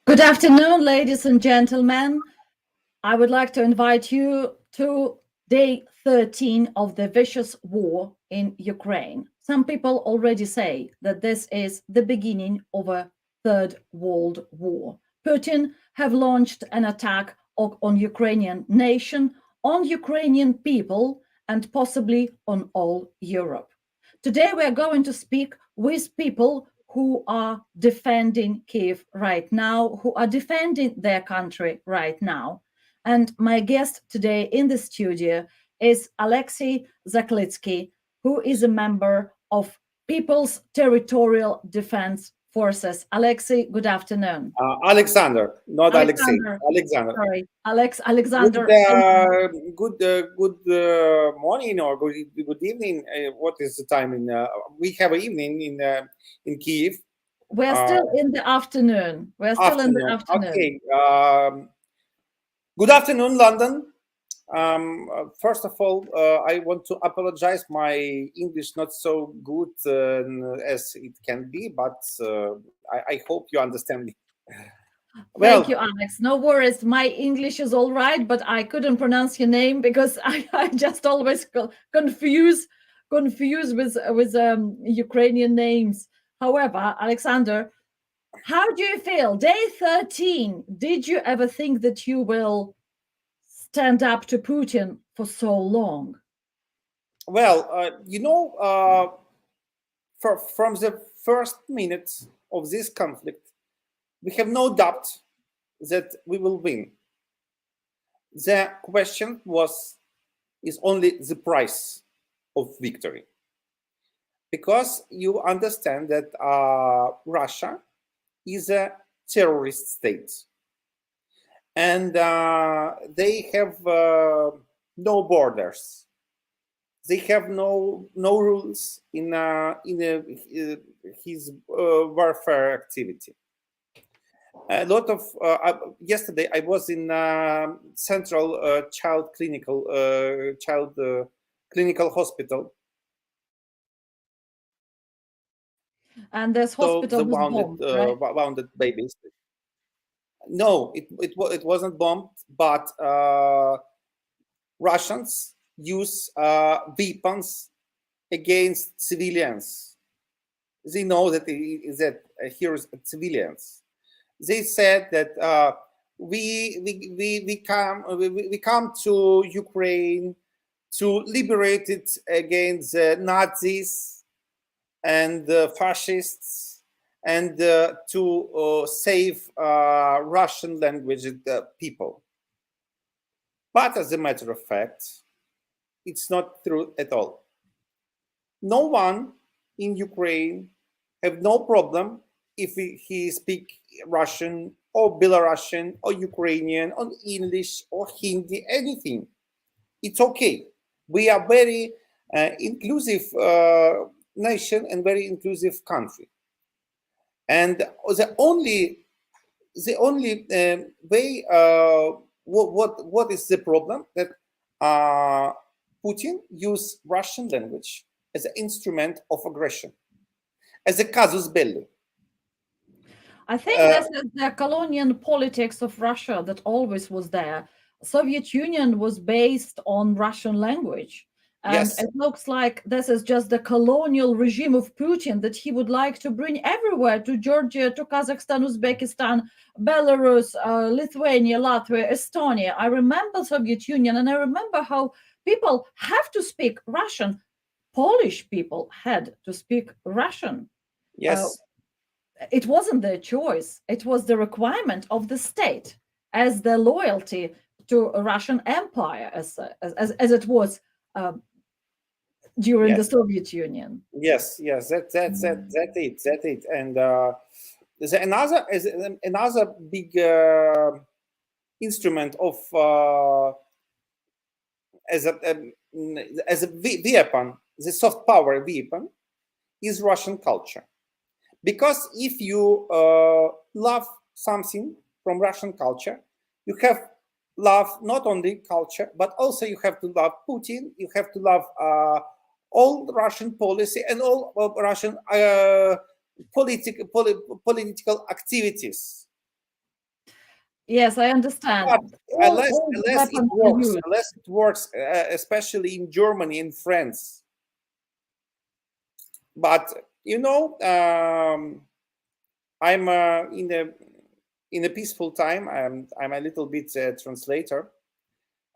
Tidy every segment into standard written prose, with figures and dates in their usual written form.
Good afternoon, ladies and gentlemen. I would like to invite you to day 13 of the vicious war in Ukraine. Some people already say that this is the beginning of a third world war. Putin have launched an attack on Ukrainian nation, on Ukrainian people, and possibly on all Europe. Today we are going to speak with people who are defending Kiev right now, who are defending their country right now. And my guest today in the studio is Alexei Zaklitsky, who is a member of People's Territorial Defense Forces. Alexei, good afternoon. Alexander, not Alexei. Alexander, Alexander. Alexander. Good morning or good evening. What is the time in? We have an evening in Kiev. We're still in the afternoon. We're still in the Afternoon. afternoon. Okay. Good afternoon, London. First of all, I want to apologize. My English not so good as it can be, but I hope you understand me. Thank you, Well, Alex. No worries. My English is all right, but I couldn't pronounce your name because I just always confuse with Ukrainian names. However, Alexander, how do you feel? Day 13. Did you ever think that you will stand up to Putin for so long? well, from the first minutes of this conflict, we have no doubt that we will win. The question is only the price of victory, because you understand that Russia is a terrorist state, and they have no borders. They have no rules in his warfare activity. A lot of yesterday I was in Central Child Clinical Hospital. And this So hospital the was bombed, right? wounded babies. No, it wasn't bombed, but Russians use weapons against civilians. They know that here is civilians. They said that we come to Ukraine to liberate it against the Nazis and the fascists, and to save Russian language people. But as a matter of fact, it's not true at all. No one in Ukraine have no problem if he speak Russian or Belarusian or Ukrainian or English or Hindi, anything. It's okay. We are very inclusive nation and very inclusive country. And the only way, what is the problem, that Putin use Russian language as an instrument of aggression, as a casus belli. I think this is the colonial politics of Russia that always was there. Soviet Union was based on Russian language. And Yes, it looks like this is just the colonial regime of Putin that he would like to bring everywhere, to Georgia, to Kazakhstan, Uzbekistan, Belarus, Lithuania, Latvia, Estonia. I remember Soviet Union, and I remember how people have to speak Russian. Polish people had to speak Russian. Uh, yes, it wasn't their choice. It was the requirement of the state as their loyalty to a Russian Empire, as it was during the yes, Soviet Union. yes. That it. And there's another big instrument of as a weapon, the soft power weapon, is Russian culture. Because if you love something from Russian culture, you have love not only culture, but also you have to love Putin. You have to love all Russian policy and all of Russian political activities. Yes, I understand. But All weapons are used. unless it works, especially in Germany and France. But you know, I'm in a peaceful time. I'm a little bit translator.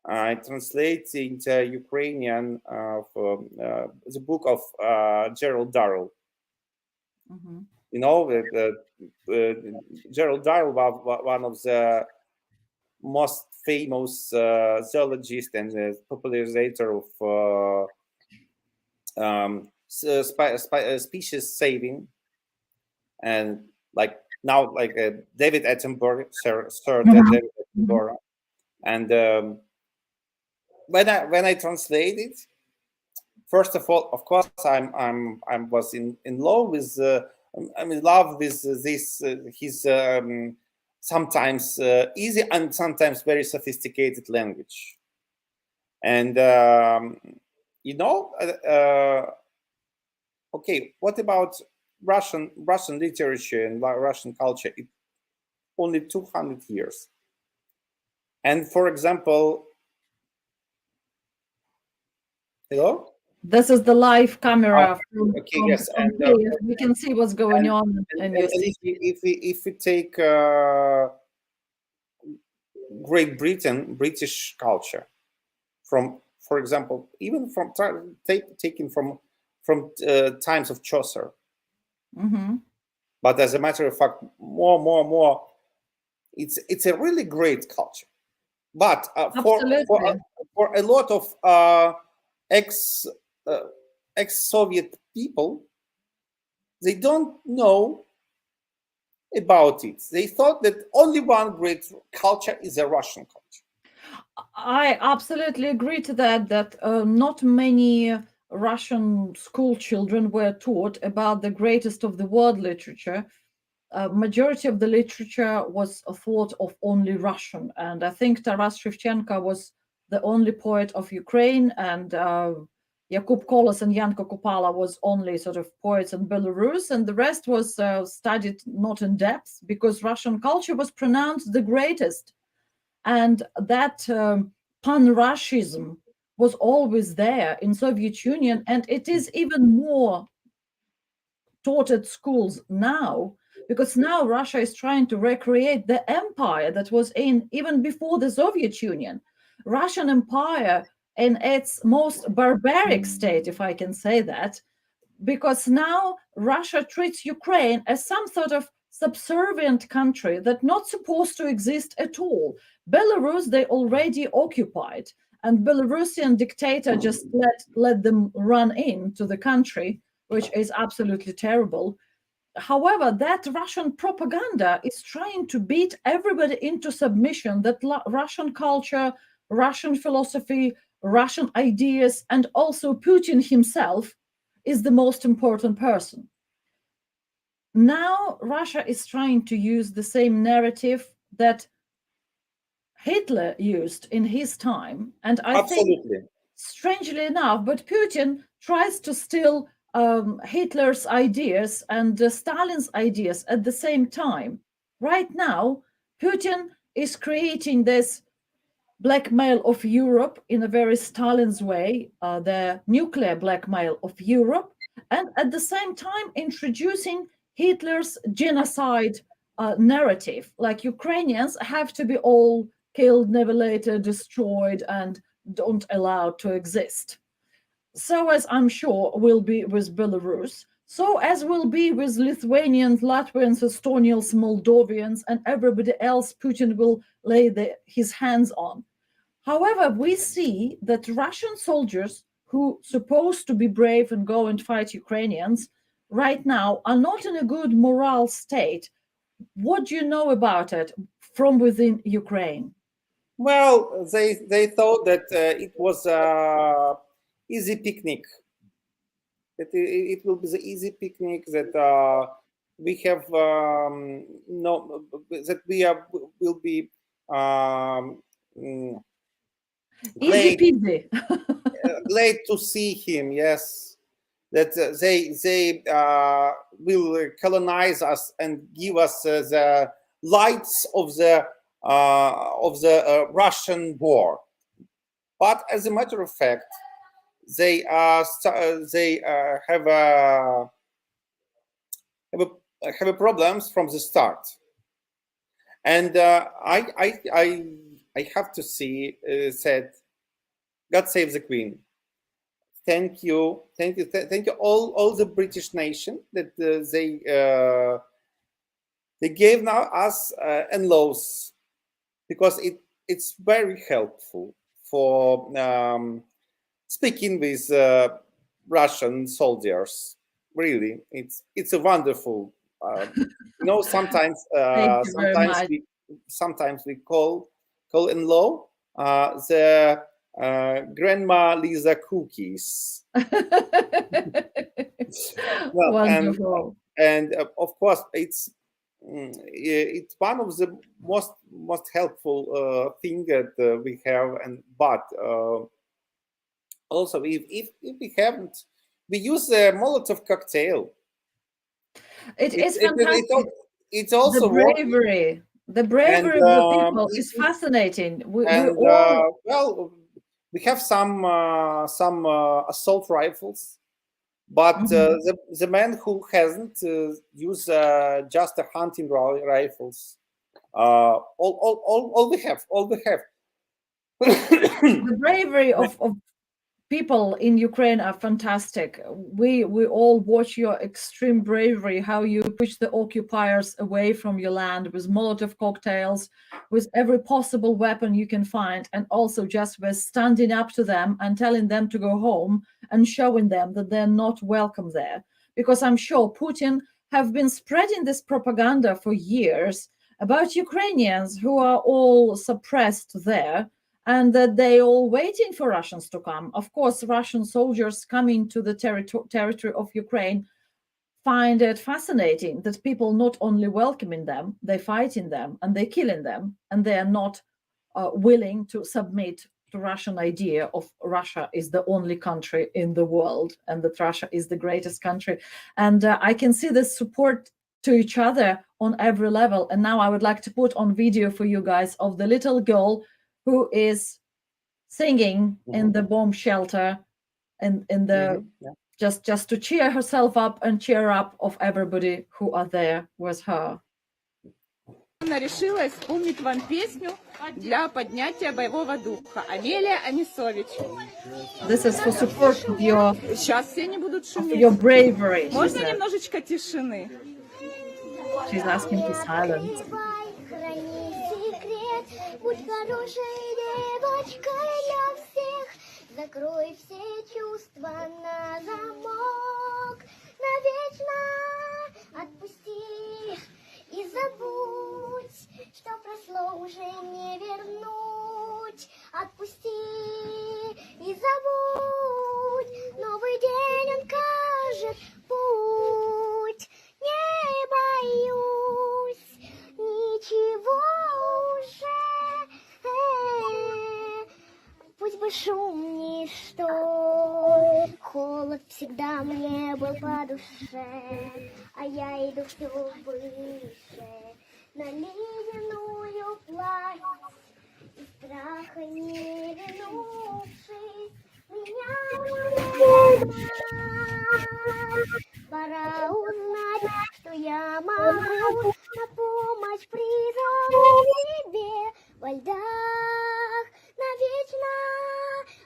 I translate into Ukrainian the book of Gerald Darrell. Mhm. You know, Gerald Darrell was one of the most famous zoologist and popularizer of species saving, and like now, like David Attenborough, Sir Mhm. David Attenborough, and when I translate it, first of all, of course, I was in love with I'm in love with this his sometimes easy and sometimes very sophisticated language, and you know, okay, what about Russian literature and Russian culture? It only 200 years, and for example, hello. This is the live Oh, camera okay, yes, from Kyiv. We can see what's going on in your and city. if we take Great Britain, British culture, from, for example, even from taken from times of Chaucer, Mhm. but as a matter of fact, more, it's a really great culture. But Absolutely. for a lot of ex uh, ex-Soviet people, they don't know about it. They thought that only one great culture is a Russian culture. I absolutely agree to that, that not many Russian school children were taught about the greatest of the world literature. Majority of the literature was thought of only Russian, and I think Taras Shevchenko was the only poet of Ukraine, and Yakub Kolos and Yanko Kupala was only sort of poets in Belarus, and the rest was studied not in depth because Russian culture was pronounced the greatest, and that pan-Russism was always there in Soviet Union, and it is even more taught at schools now, because now Russia is trying to recreate the empire that was in even before the Soviet Union. Russian Empire in its most barbaric state, if I can say that, because now Russia treats Ukraine as some sort of subservient country that not supposed to exist at all. Belarus they already occupied, and Belarusian dictator just let them run into the country, which is absolutely terrible. However, that Russian propaganda is trying to beat everybody into submission, that Russian culture, Russian philosophy, Russian ideas, and also Putin himself is the most important person. Now, Russia is trying to use the same narrative that Hitler used in his time. And I think, Absolutely. strangely enough, but Putin tries to steal Hitler's ideas and Stalin's ideas at the same time. Right now, Putin is creating this blackmail of Europe in a very Stalin's way, the nuclear blackmail of Europe, and at the same time introducing Hitler's genocide narrative, like Ukrainians have to be all killed, never later destroyed, and don't allow to exist. So as I'm sure will be with Belarus, so as will be with Lithuanians, Latvians, Estonians, Moldovians, and everybody else Putin will lay his hands on. However, we see that Russian soldiers who supposed to be brave and go and fight Ukrainians right now are not in a good moral state. What do you know about it from within Ukraine? Well, they thought that it was a easy picnic. That it will be the easy picnic that we have no that we are will be mm, Easy glad peasy. glad to see him. Yes, that they will colonize us and give us the lights of the Russian war. But as a matter of fact, they have a problems from the start. And I have to see said, God save the Queen. Thank you all the British nation that they gave now us laws, because it's very helpful for speaking with Russian soldiers. Really, it's a wonderful. Sometimes Thank you very much. sometimes we call in law the Grandma Lisa cookies. Well, Wonderful. and of course it's one of the most helpful thing that we have, but also if we haven't, we use a Molotov cocktail. It's fantastic. It's also the bravery of the people is fascinating. We all well, we have some assault rifles, but the man who hasn't used just a hunting rifles. All we have. The bravery of people in Ukraine are fantastic. We all watch your extreme bravery, how you push the occupiers away from your land with Molotov cocktails, with every possible weapon you can find, and also just with standing up to them and telling them to go home and showing them that they're not welcome there. Because I'm sure Putin have been spreading this propaganda for years about Ukrainians who are all suppressed there, and that they all waiting for Russians to come. Of course, Russian soldiers coming to the territory of Ukraine find it fascinating that people not only welcoming them, they fighting them and they killing them, and they are not willing to submit to Russian idea of Russia is the only country in the world and that Russia is the greatest country. And I can see this support to each other on every level. And now I would like to put on video for you guys of the little girl who is singing in the bomb shelter and in the just to cheer herself up and cheer up of everybody who are there with her. Она решила исполнить вам песню для поднятия боевого духа. Амелия Анисович. This is for support of your, Сейчас все не будут шуметь. your bravery. Можно немножечко тишины? She's asking for silence. Будь хорошей девочкой для всех, закрой все чувства на замок, навечно отпусти и забудь, что прошло уже не вернуть. Отпусти и забудь, новый день он кажет путь. Не боюсь ничего уже. Пусть бы шум ничто, холод всегда мне был по душе, а я иду все выше, на ледяную плащ, и страха не вернувшись, меня пора узнать, что я могу, на помощь призову тебе во льдах навечно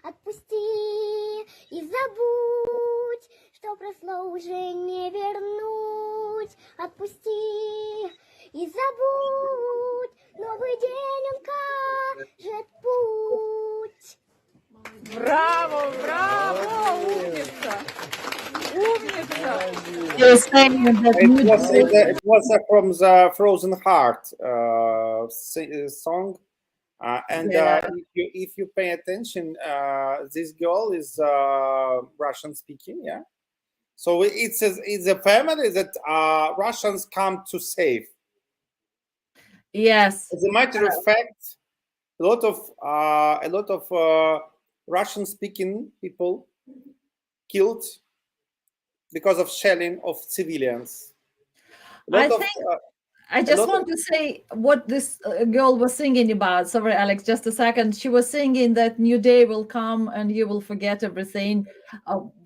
отпусти и забудь, что прошло уже не вернуть. Отпусти и забудь, новый день он кажет путь. Браво, браво, умница! Умница! It was from the Frozen Heart song. If you pay attention, this girl is Russian speaking, yeah. So it's a family that Russians come to save. Yes. As a matter of fact, a lot of Russian speaking people killed because of shelling of civilians. I a just lot want to say what this girl was singing about. Sorry, Alex, just a second. She was singing that new day will come and you will forget everything,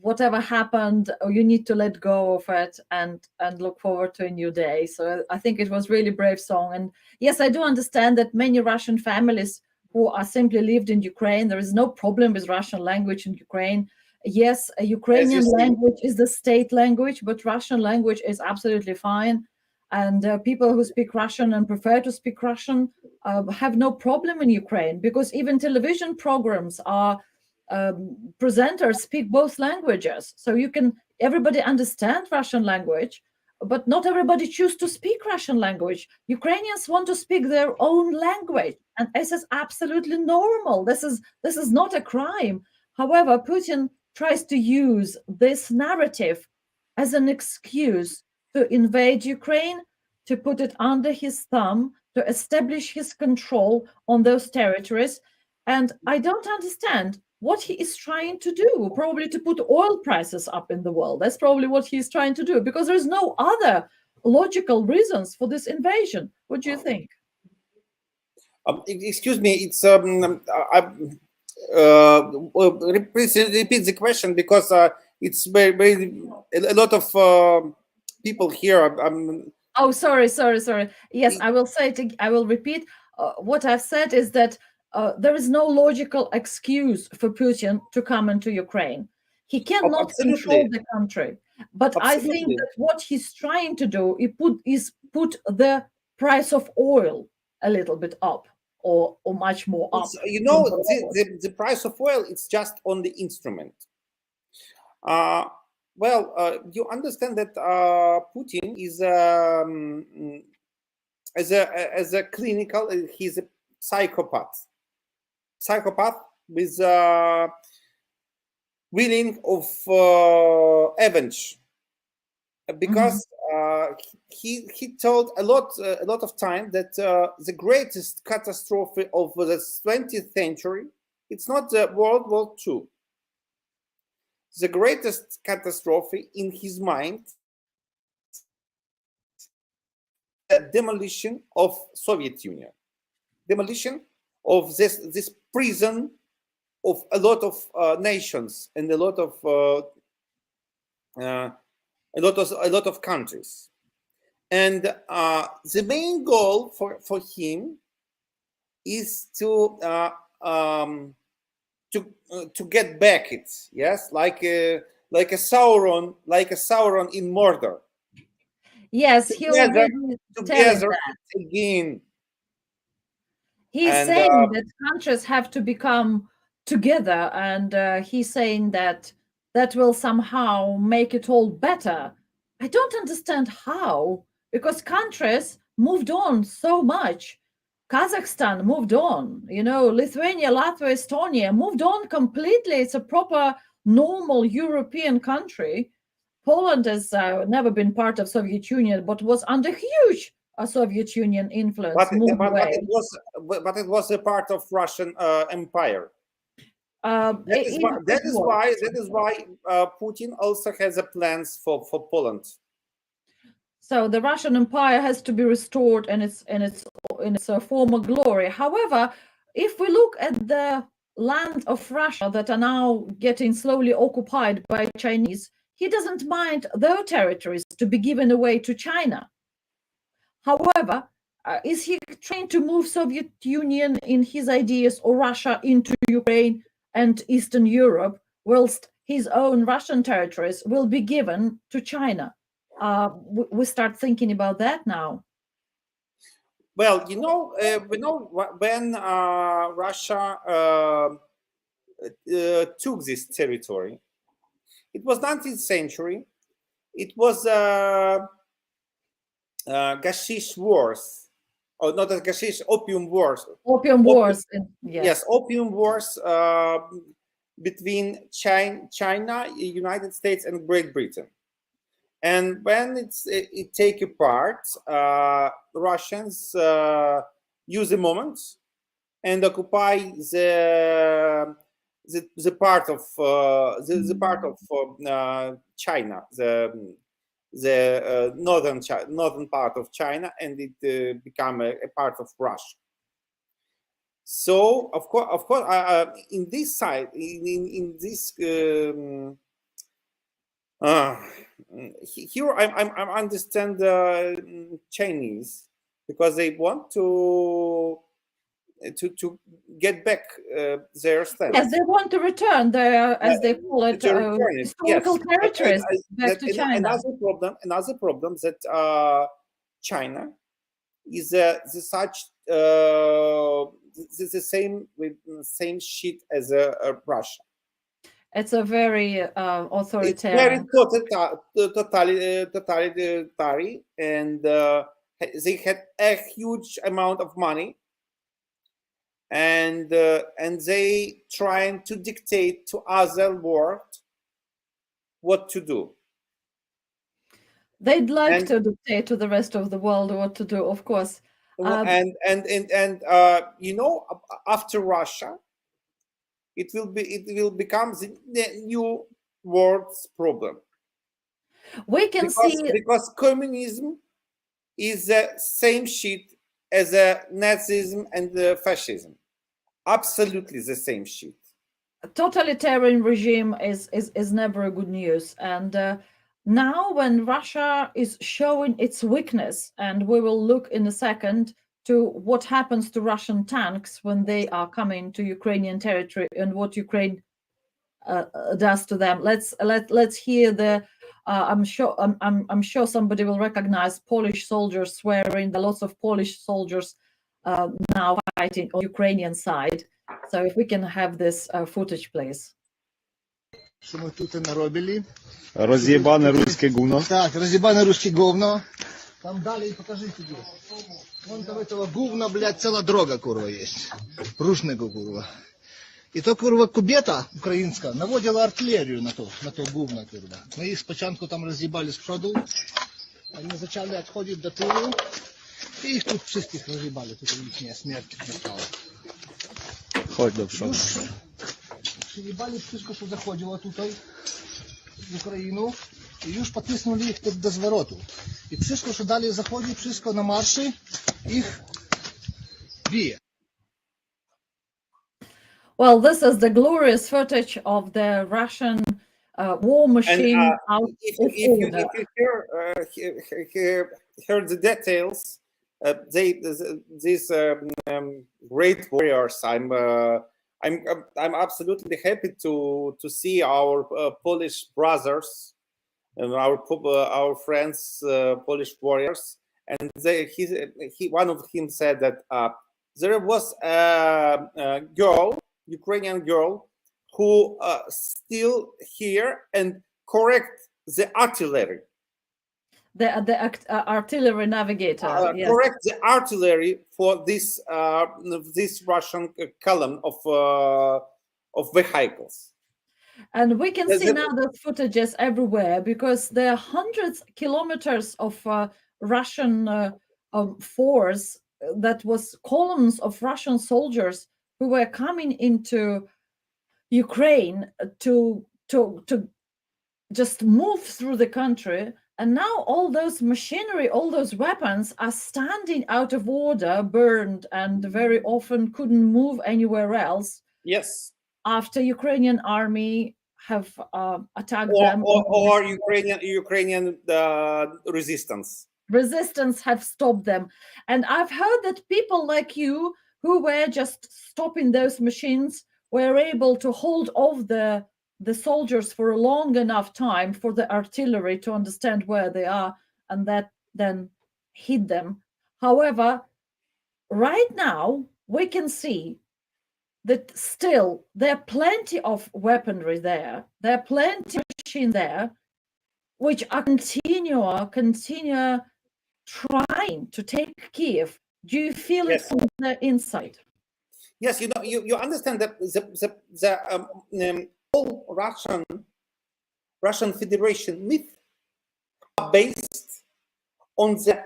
whatever happened, or you need to let go of it and look forward to a new day. So I think it was really brave song. And yes, I do understand that many Russian families who are simply lived in Ukraine, there is no problem with Russian language in Ukraine. Yes, a Ukrainian see. language is the state language, but Russian language is absolutely fine. And people who speak Russian and prefer to speak Russian have no problem in Ukraine, because even television programs are presenters speak both languages. So everybody understand Russian language, but not everybody choose to speak Russian language. Ukrainians want to speak their own language, and this is absolutely normal. This is not a crime. However, Putin tries to use this narrative as an excuse to invade Ukraine, to put it under his thumb, to establish his control on those territories. And I don't understand what he is trying to do, probably to put oil prices up in the world. That's probably what he's trying to do, because there's no other logical reasons for this invasion. What do you think? Excuse me, it's please repeat the question, because it's very a lot of people here. Oh, sorry. Yes, I will say it. I will repeat. What I've said is that there is no logical excuse for Putin to come into Ukraine. He cannot control the country. But I think that what he's trying to do is put the price of oil a little bit up, or much more up. You know, the price of oil, it's just on the instrument. Well, you understand that Putin is as a clinical, he's a psychopath with willing of avenge, because he told a lot of time that the greatest catastrophe of the 20th century, it's not the World War II. The greatest catastrophe in his mind, the demolition of Soviet Union, demolition of this prison of a lot of nations and a lot of countries. And the main goal for him is to get back it, yes, like a Sauron, in Mordor. Yes, together again. He's saying that countries have to become together, and he's saying that will somehow make it all better. I don't understand how, because countries moved on so much. Kazakhstan moved on, Lithuania, Latvia, Estonia moved on completely. It's a proper, normal European country. Poland has never been part of Soviet Union, but was under huge Soviet Union influence. But it was a part of Russian Empire. That is why Putin also has plans for Poland. So the Russian Empire has to be restored in its former glory. However, if we look at the land of Russia that are now getting slowly occupied by Chinese, he doesn't mind their territories to be given away to China. However, is he trying to move Soviet Union in his ideas, or Russia into Ukraine and Eastern Europe, whilst his own Russian territories will be given to China? We start thinking about that now. Well, we know when Russia took this territory, it was 19th century. It was Gashish Wars, or not as Gashish, Opium Wars. Opium Wars. Yes, Opium Wars between China, United States, and Great Britain. And when it take apart, Russians use the moment and occupy the part of China, the northern part of China, and it became a part of Russia. So of course, in this side, in this here, I understand the Chinese, because they want to get back their stand. Yes, they want to return their, as they call it, historical territories back to China. Another problem that China is the same shit as Russia. It's a very authoritarian. It's very totalitarian, and they had a huge amount of money, and they trying to dictate to other world what to do. They'd like to dictate to the rest of the world what to do, of course. And you know, after Russia, it will become the new world's problem. We can see, because communism is the same shit as Nazism and fascism. Absolutely the same shit. Totalitarian regime is never a good news. And now when Russia is showing its weakness, and we will look in a second to what happens to Russian tanks when they are coming to Ukrainian territory and what Ukraine does to them. Let's hear the. I'm sure somebody will recognize Polish soldiers swearing. There are lots of Polish soldiers now fighting on Ukrainian side. So if we can have this footage, please. Що ми тут наробили? Роз'єбане руське гувно. Так, роз'єбане руське говно. Там далі покажи тебе. Вон там этого говна, блядь, ціла дорога, курва, есть. Рушного, курва. І то, курва, кубета українська наводила артилерію на то говно, курва. Ми їх спочатку там роз'їбали з проду, вони почали відходити до тилу, і їх тут всіх роз'їбали, тут їхня смерть настала. Chodź do przodu. Przyjebali wszystko, co zachodziło tutaj w Ukrainę i już pocisnęli ich do zwrotu. I wszystko, co dalej zachodzi, wszystko na marszy, ich bije. Well, this is the glorious footage of the Russian war machine out If of you order. hear the details, these great warriors. I'm absolutely happy to see our Polish brothers and our friends, Polish warriors. And one of them said that there was a girl, Ukrainian girl, who still here and correct the artillery. The artillery navigator. Yes. Correct the artillery for this Russian column of vehicles. And we can see now the footages everywhere, because there are hundreds of kilometers of Russian force, that was columns of Russian soldiers who were coming into Ukraine to just move through the country. And now all those machinery, all those weapons are standing out of order, burned, and very often couldn't move anywhere else. Yes. After Ukrainian army have attacked Or, them. or Ukrainian resistance. Resistance have stopped them. And I've heard that people like you, who were just stopping those machines, were able to hold off the soldiers for a long enough time for the artillery to understand where they are, and that then hit them. However, right now we can see that still there are plenty of weaponry there. There are plenty of machines there, which are continue trying to take Kiev. Do you feel it from the inside? Yes, you understand that the whole Russian Federation myth are based on the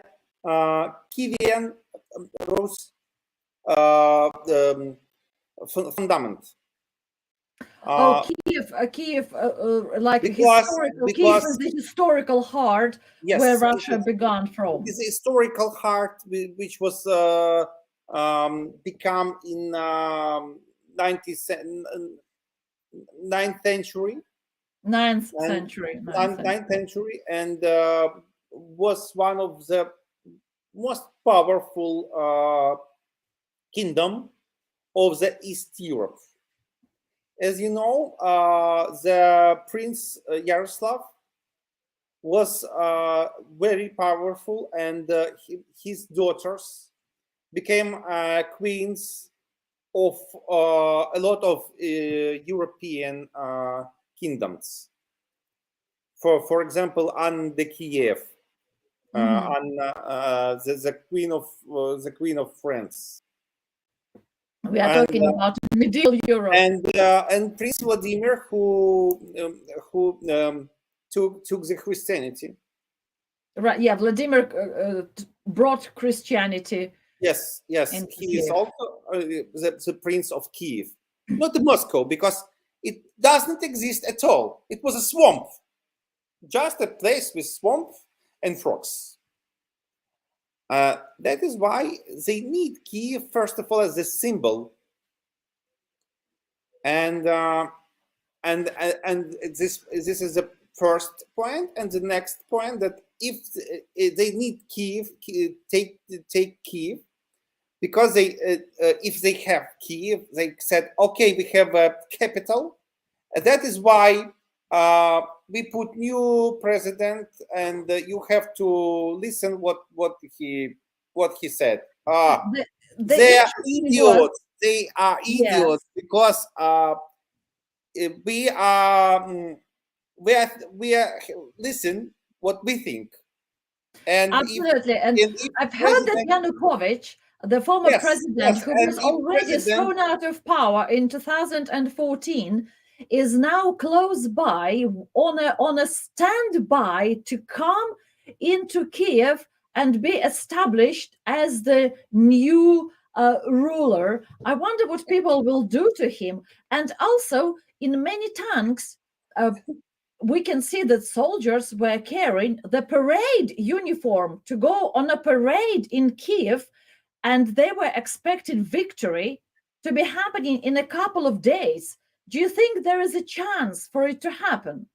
Kievan Rus fundament. Oh, Kiev, like because historical. Kiev is the historical heart yes, where it Russia is- began it from. is a historical heart which was become in 9th century, Ninth and century. Ninth century. 9th century, and was one of the most powerful kingdom of the East Europe. As you know, the Prince Yaroslav was very powerful, and his daughters became queens of a lot of European kingdoms. For example, Anne de Kiev, Anne, the queen of France, We are and talking about medieval Europe. and Prince Vladimir, who took the Christianity. Right, yeah, Vladimir brought Christianity. Yes, In he is Kiev. also the Prince of Kiev, not the Moscow, because it doesn't exist at all. It was a swamp, just a place with swamp and frogs. That is why they need Kiev first of all as a symbol, and this is the first point, and the next point that if they need Kiev, take Kiev, because they if they have Kiev, they said, okay, we have a capital. That is why we put new president, and you have to listen what he said. The They are interesting idiots. was- They are Yes. idiots because we are listen what we think. And Absolutely. And if I've heard that president- Yanukovych, the former Yes, president, yes, who and was if already president- thrown out of power in 2014, is now close by on a standby to come into Kiev and be established as the new ruler. I wonder what people will do to him. And also, in many tanks, we can see that soldiers were carrying the parade uniform to go on a parade in Kiev, and they were expecting victory to be happening in a couple of days. Do you think there is a chance for it to happen?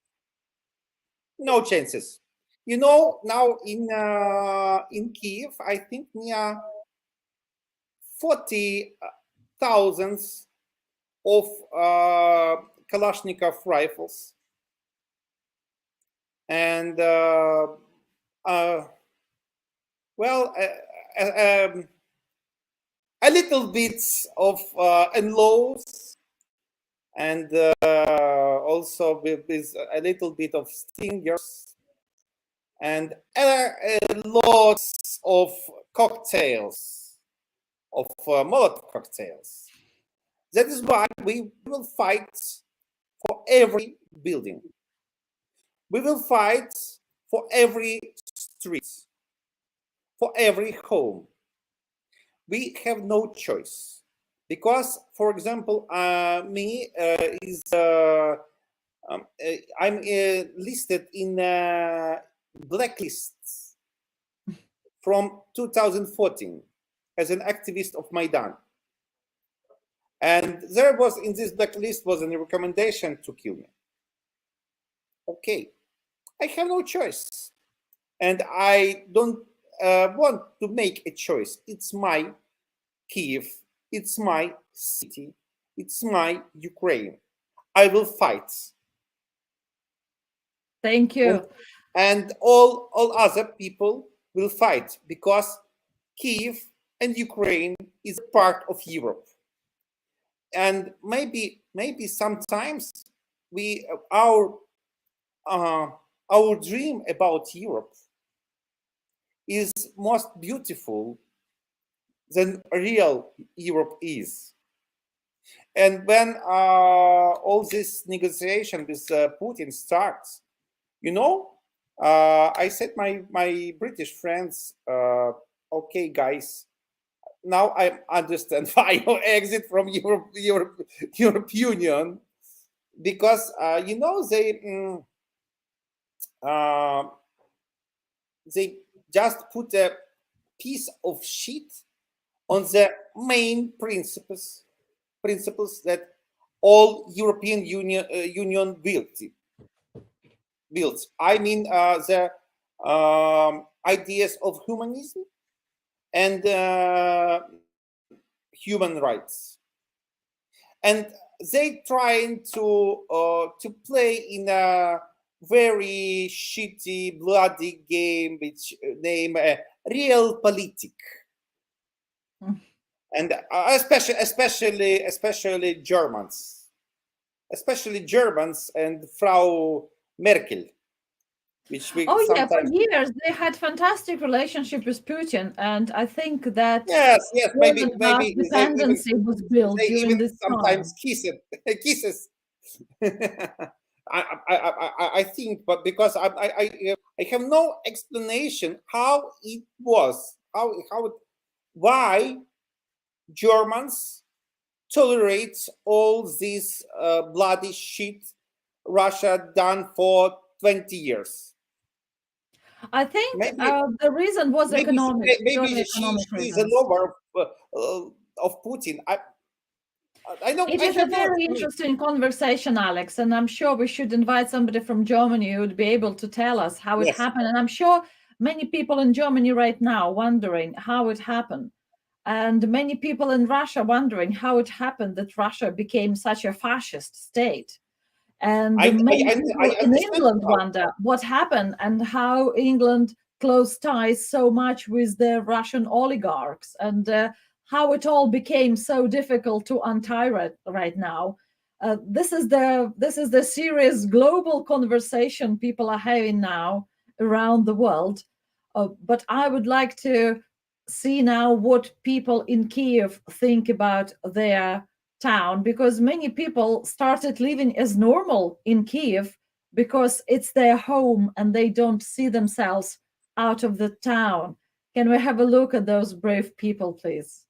no chances. You know, now in Kiev, I think near 40,000 of Kalashnikov rifles, and a little bit of NLAWs, and also with a little bit of Stingers, and lots of cocktails, of Molotov cocktails. That is why we will fight for every building. We will fight for every street, for every home. We have no choice, because, for example, me I'm listed in blacklists from 2014 as an activist of Maidan, and there was in this blacklist was a recommendation to kill me. Okay, I have no choice, and I don't want to make a choice. It's my Kiev, it's my city, it's my Ukraine. I will fight. Thank you. And all other people will fight, because Kiev and Ukraine is a part of Europe. And maybe sometimes our dream about Europe is most beautiful than real Europe is. And when all this negotiation with Putin starts, you know, I said my British friends, okay, guys, now I understand why you exit from Europe Union, because you know uh, they just put a piece of sheet on the main principles that all European Union builds. I mean the ideas of humanism and human rights, and they trying to play in a very shitty, bloody game which name Realpolitik. Mm. And especially Germans and Frau Merkel, which we Oh yeah, for sometimes years they had fantastic relationship with Putin, and I think that yes maybe German gas dependency was built they during even this sometimes time. kisses. I think, but because I have no explanation how it was, why Germans tolerate all this bloody shit Russia done for 20 years. I think Maybe the reason was economic, purely she economic is a reasons. lover of Putin. I know It I is a have no very explanation. interesting conversation, Alex, and I'm sure we should invite somebody from Germany who would be able to tell us how it Yes. happened. And I'm sure many people in Germany right now wondering how it happened. And many people in Russia wondering how it happened that Russia became such a fascist state. And many people I in understand England how. wonder what happened and how England closed ties so much with the Russian oligarchs and how it all became so difficult to untie right now. This is the serious global conversation people are having now around the world. But I would like to see now what people in Kiev think about their town, because many people started living as normal in Kiev because it's their home and they don't see themselves out of the town. Can we have a look at those brave people, please?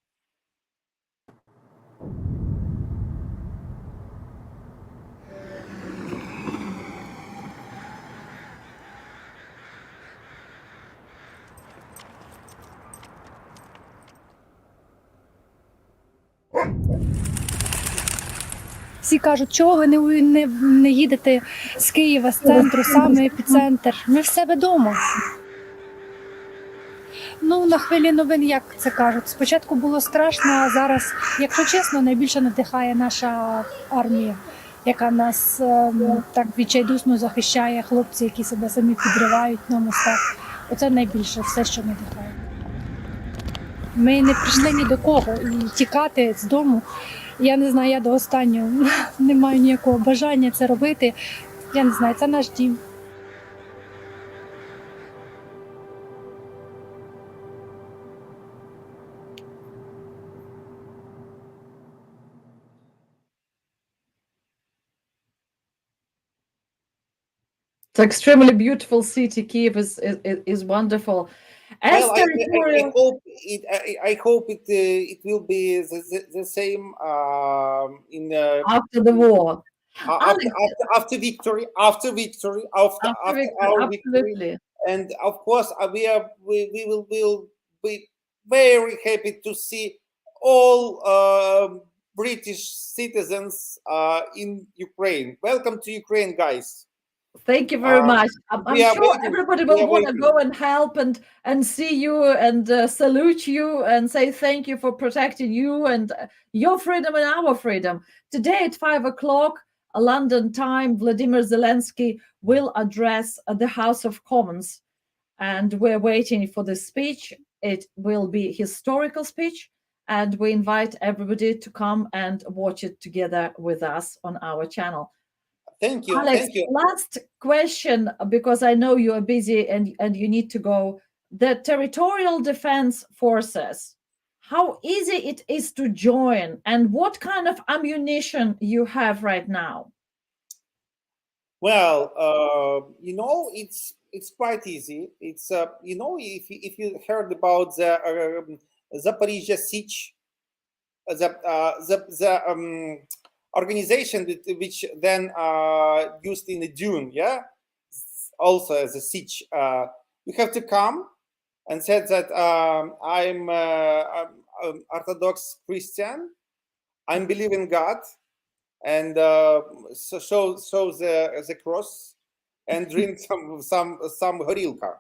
Всі кажуть, чого ви не їдете з Києва, з центру, саме епіцентр. Ми в себе вдома. Ну, на хвилі новин, як це кажуть, спочатку було страшно, а зараз, якщо чесно, найбільше надихає наша армія, яка нас так відчайдушно захищає, хлопці, які себе самі підривають на мостах. Оце найбільше все, що надихає. Ми не прийшли ні до кого і тікати з дому. Я не знаю, я до останнього не маю ніякого бажання це робити. Я не знаю, це наш дім. It's an extremely beautiful city. Kiev is wonderful. As Well, territorial, I hope it will be the same in after the war. after, after victory, after our victory, Absolutely. and of course we will be very happy to see all British citizens in Ukraine. Welcome to Ukraine, guys. Thank you very much. I'm we are sure waiting. everybody We will are want to waiting. go and help and see you and salute you and say thank you for protecting you and your freedom and our freedom. Today at 5 o'clock, London time, Vladimir Zelensky will address the House of Commons, and we're waiting for the speech. It will be a historical speech, and we invite everybody to come and watch it together with us on our channel. Thank you. Alex, Thank you. last question, because I know you are busy and you need to go. The territorial defense forces, how easy it is to join and what kind of ammunition you have right now? Well, it's quite easy. It's if you heard about the Zaporizhia siege, organization which then used in the Dune, yeah, also as a siege. You have to come and said that I'm Orthodox Christian, I'm believe in God, and so show the cross and drink some horilka,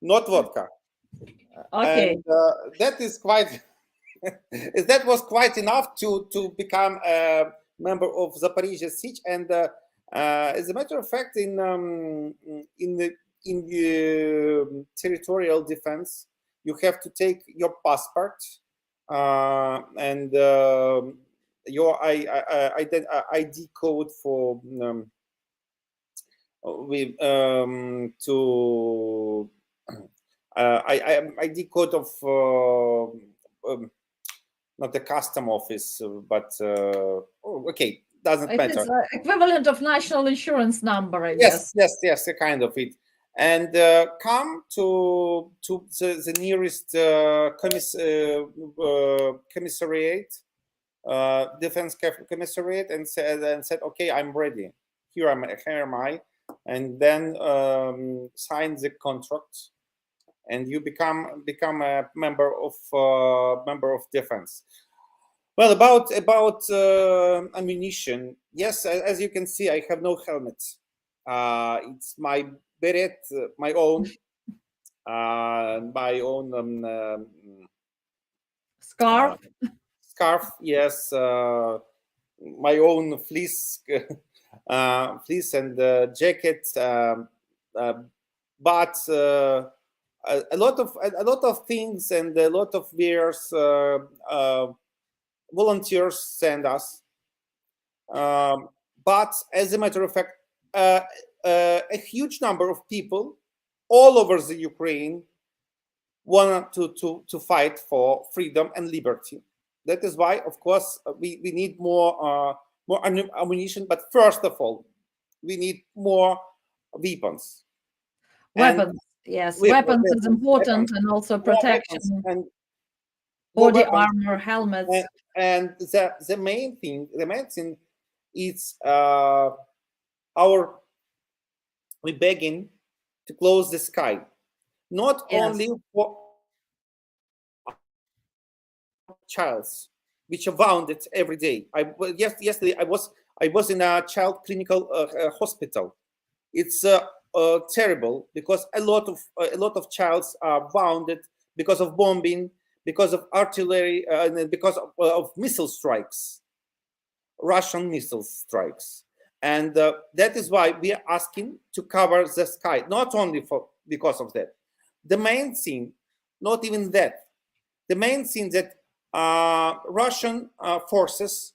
not vodka. Okay. And that is quite that was quite enough to become a member of Zaporizhzhia Siege. And as a matter of fact, in the territorial defense, you have to take your passport and your ID code for to ID code of not the custom office, but okay, doesn't It matter. is equivalent of national insurance number, I guess. Yes, a kind of it. And come to the nearest commissariat, defense commissariat, and said, okay, I'm ready. Here am I, and then sign the contract, and you become a member of defense. Well, about ammunition, yes, as you can see, I have no helmet. It's my beret, my own Scarf. Scarf. Yes, my own fleece, fleece and jacket. But a lot of things and a lot of wares volunteers send us. But as a matter of fact, a huge number of people all over the Ukraine want to fight for freedom and liberty. That is why, of course, we need more ammunition. But first of all, we need more weapons. Weapons. Yes, weapons is important, and also protection. And body armor, helmets. And the main thing is we begging to close the sky, not only for childs which are wounded every day. Yesterday I was in a child clinical hospital. It's terrible because a lot of childs are wounded because of bombing, because of artillery, because of missile strikes, Russian missile strikes. And that is why we are asking to cover the sky, not only because of that. The main thing, not even that, the main thing that Russian forces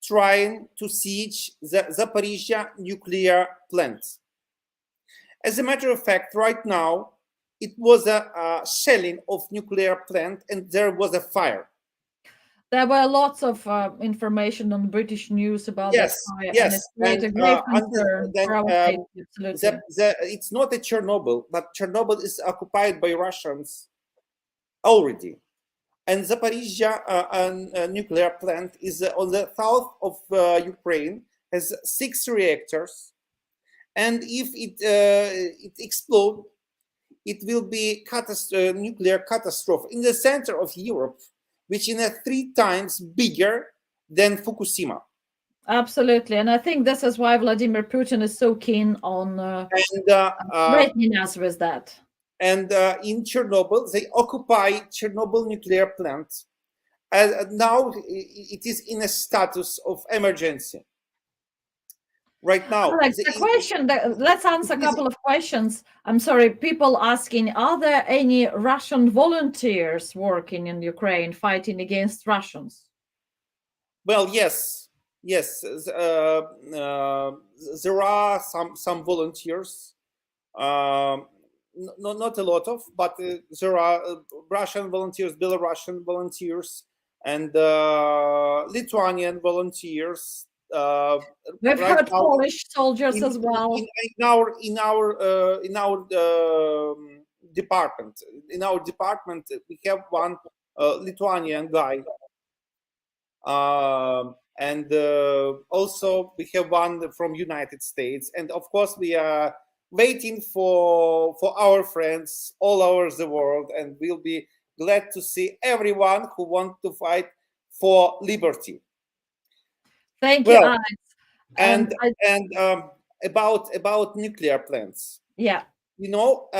trying to siege the Zaporizhzhia nuclear plant. As a matter of fact, right now, it was a shelling of nuclear plant and there was a fire. There were lots of information on British news about yes, that fire. Yes, and it's created a great concern for our safety, absolutely. It's not a Chernobyl, but Chernobyl is occupied by Russians already. And Zaporizhzhia nuclear plant is on the south of Ukraine, has 6 reactors. And if it explodes, it will be nuclear catastrophe in the center of Europe, which is 3 times bigger than Fukushima. Absolutely, and I think this is why Vladimir Putin is so keen on threatening us with that. And in Chernobyl, they occupy Chernobyl nuclear plant. Now it is in a status of emergency. Right now, Alex, the question let's answer a couple of questions. I'm sorry, people asking, are there any Russian volunteers working in Ukraine fighting against Russians? Well, yes, there are some volunteers, not a lot of, but there are Russian volunteers, Belarusian volunteers, and Lithuanian volunteers. We've heard Polish soldiers as well. In our department, we have one Lithuanian guy, and also we have one from United States, and of course we are waiting for our friends all over the world, and we'll be glad to see everyone who wants to fight for liberty. Thank you, Well, Alex. and I- about nuclear plants, yeah, you know,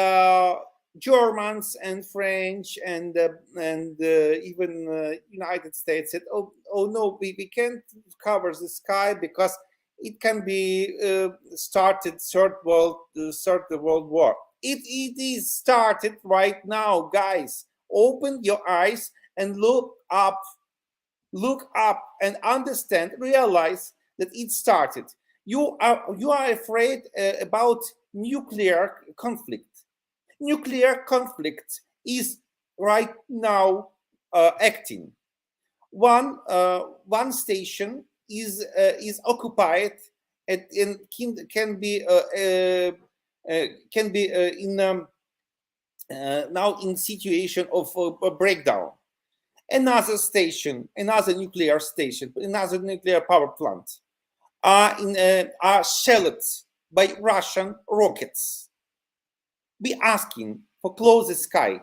Germans and French and even United States said, oh no, we can't cover the sky because it can be started third world war. It is started right now, guys. Open your eyes and look up and understand, realize that it started. You are afraid about nuclear conflict. Nuclear conflict is right now acting. One station is occupied and can be in now in situation of a breakdown. Another station, another nuclear station, another nuclear power plant are shelled by Russian rockets. Be asking for close the sky,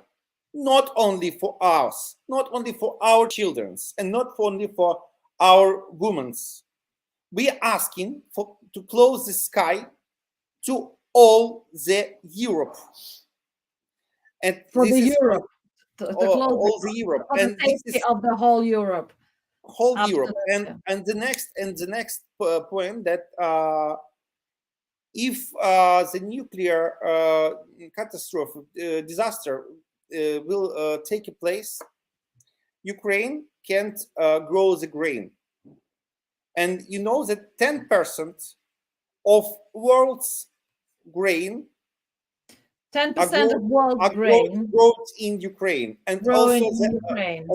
not only for us, not only for our children's, and not only for our women's. We are asking to close the sky to all the Europe, and for this the is Europe, to close all the Europe, for the and this safety is of the whole Europe. whole Europe. Absolutely. And the next point that if the nuclear catastrophe disaster will take place, Ukraine can't grow the grain. And you know that 10% of world's grain 10% of world are grain grown in Ukraine, and growing also in the, Ukraine.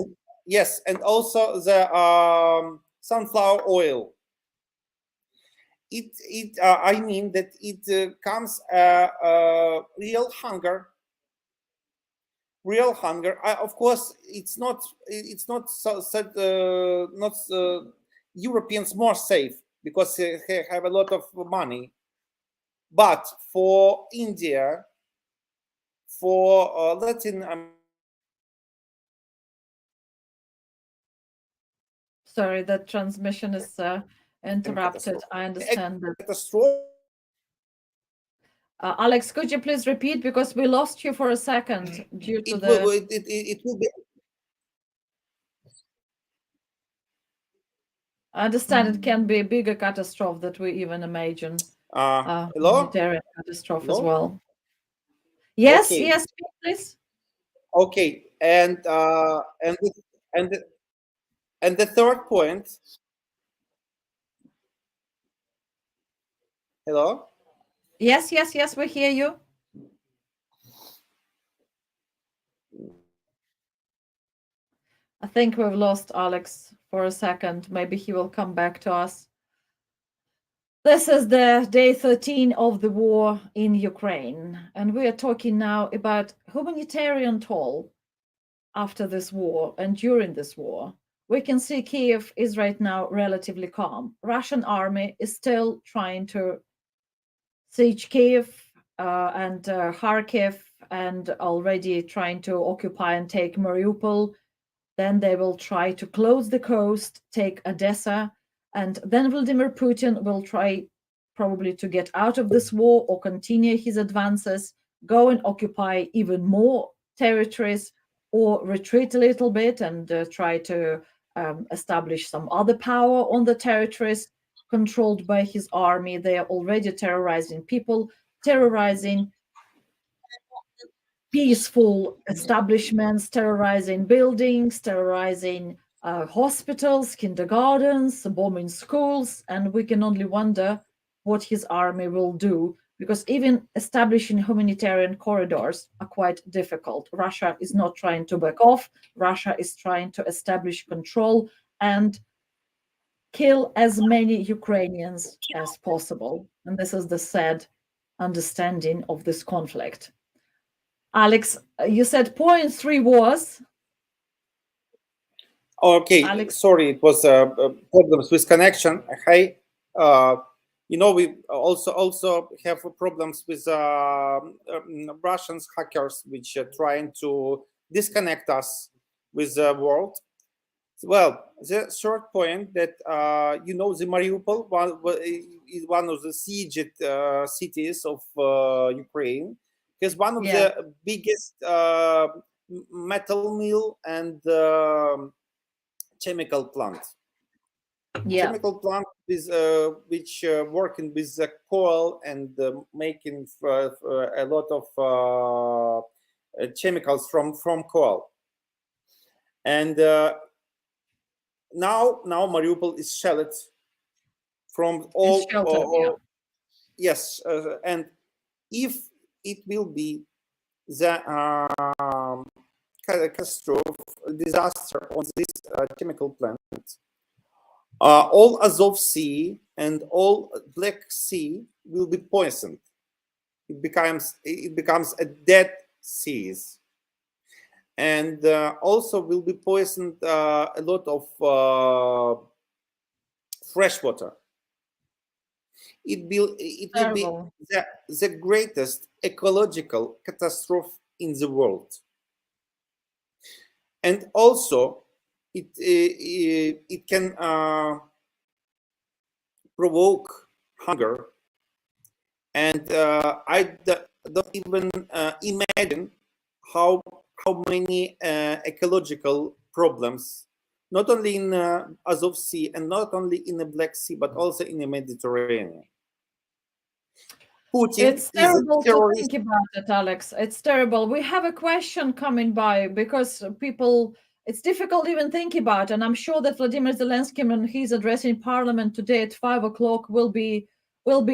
yes, and also the sunflower oil. I mean that it comes real hunger. Real hunger. Of course, it's not Europeans more safe because they have a lot of money. But for India, for Latin America, Sorry, the transmission is interrupted. I understand that. catastrophe. Alex, could you please repeat, because we lost you for a second due to It will be. I understand it can be a bigger catastrophe that we even imagine. Hello? Humanitarian catastrophe as Hello? well. Yes, Okay. yes, please. Okay, and the third point. Hello. Yes, yes, yes, we hear you. I think we've lost Alex for a second. Maybe he will come back to us. This is the day 13 of the war in Ukraine, and we are talking now about humanitarian toll after this war and during this war. We can see Kiev is right now relatively calm. Russian army is still trying to siege Kiev and Kharkiv, and already trying to occupy and take Mariupol. Then they will try to close the coast, take Odessa, and then Vladimir Putin will try probably to get out of this war or continue his advances, go and occupy even more territories, or retreat a little bit and try to establish some other power on the territories controlled by his army. They are already terrorizing people, terrorizing peaceful establishments, terrorizing buildings, terrorizing hospitals, kindergartens, bombing schools, and we can only wonder what his army will do, because even establishing humanitarian corridors are quite difficult. Russia is not trying to back off. Russia is trying to establish control and kill as many Ukrainians as possible. And this is the sad understanding of this conflict. Alex, you said point 3 was? Okay, Alex? sorry, it was problems with connection. Hey, we also have problems with Russian hackers, which are trying to disconnect us with the world. Well, the short point that the Mariupol is one of the sieged cities of Ukraine. Is one of the biggest metal mill and chemical plant. Chemical plant is which working with the coal and making a lot of chemicals from coal. And now Mariupol is shelled from all. Yes, and if it will be the catastrophe disaster on this chemical plant, all Azov Sea and all Black Sea will be poisoned. It becomes a dead seas, and also will be poisoned a lot of fresh water. It will be the greatest ecological catastrophe in the world, and also it can provoke hunger, and I don't even imagine how many ecological problems, not only in Azov Sea and not only in the Black Sea, but also in the Mediterranean. Putin it's terrible to think about it, Alex. It's terrible. We have a question coming by because people, it's difficult even think about, and I'm sure that Vladimir Zelensky, when he's addressing Parliament today at 5 o'clock, will be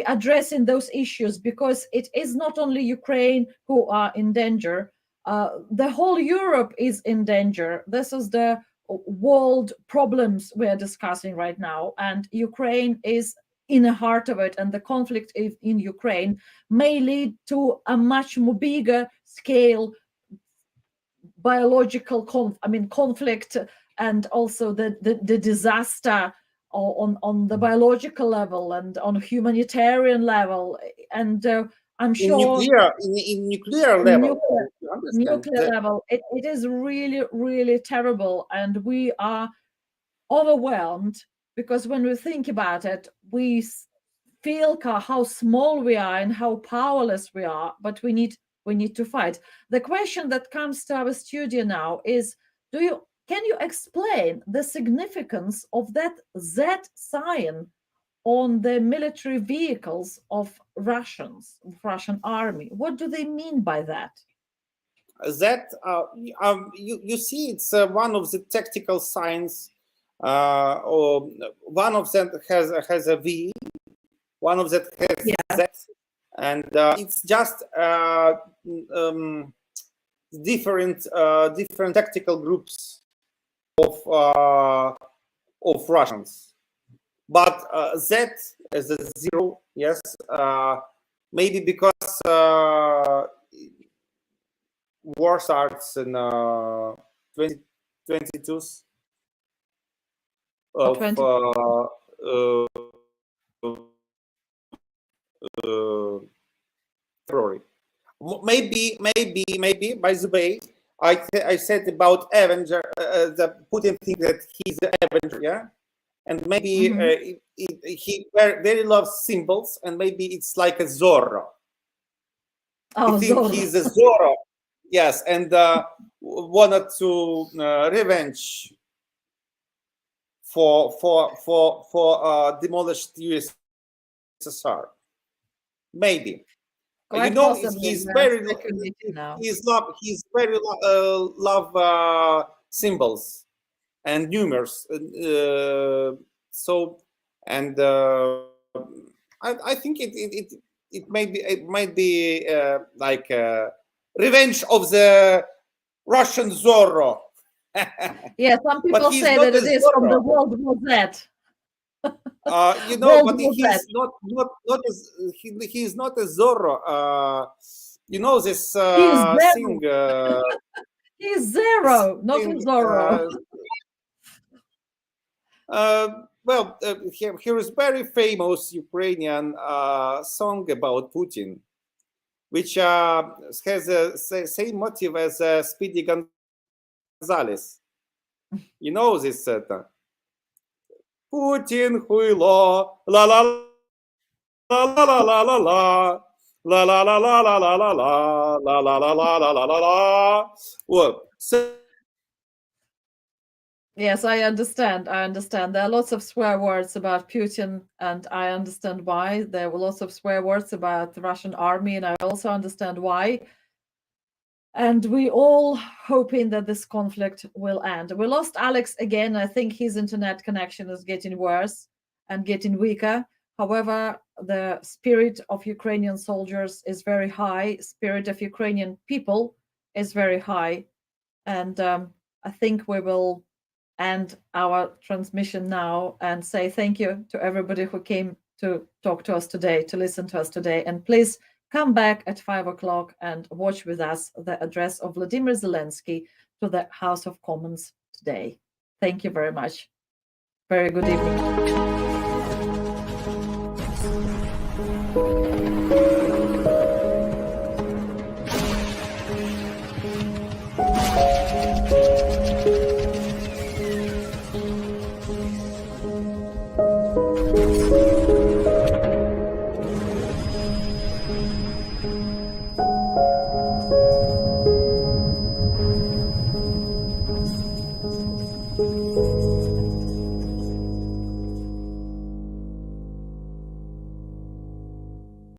addressing those issues, because it is not only Ukraine who are in danger. The whole Europe is in danger. This is the world problems we're discussing right now, and Ukraine is in the heart of it, and the conflict in Ukraine may lead to a much more bigger scale biological conflict, and also the disaster on the biological level and on humanitarian level, and I'm sure in nuclear level, it is really, really terrible, and we are overwhelmed, because when we think about it, we feel how small we are and how powerless we are, but we need to fight. The question that comes to our studio now is, can you explain the significance of that Z sign on the military vehicles of Russian army? What do they mean by that? That you see, it's one of the tactical signs. Or one of them has a V, one of them has Z, and it's just different tactical groups of Russians. But Z as a 0, yes, maybe because war starts in 2022. Of February. Maybe. By the way, I said about Avenger. The Putin think that he's the Avenger, yeah, and maybe he very loves symbols, and maybe it's like a Zorro. I think Zorro. He's a Zorro, yes, and wanted to revenge for demolished USSR, maybe. Quite you know, possibly, he's yeah, very now. he's very love symbols and numerous. So, and I think it might be like revenge of the Russian Zorro. Yeah, some people say that it is from the World War Z. But he's not a Zorro. This thing. He's Zero, not a Zorro. Here is very famous Ukrainian song about Putin, which has the same motive as Speedy Gonzales. You know this? Putin хуйло, la la la la la la la la. La la la la la la la la la la la la la la la. Well, so Yes, I understand. I understand. There are lots of swear words about Putin, and I understand why. There were lots of swear words about the Russian army, and I also understand why. And we all hoping that this conflict will end. We lost Alex again. I think his internet connection is getting worse and getting weaker. However, the spirit of Ukrainian soldiers is very high. Spirit of Ukrainian people is very high. And I think we will end our transmission now and say thank you to everybody who came to talk to us today, to listen to us today. And please come back at 5 o'clock and watch with us the address of Vladimir Zelensky to the House of Commons today. Thank you very much. Very good evening.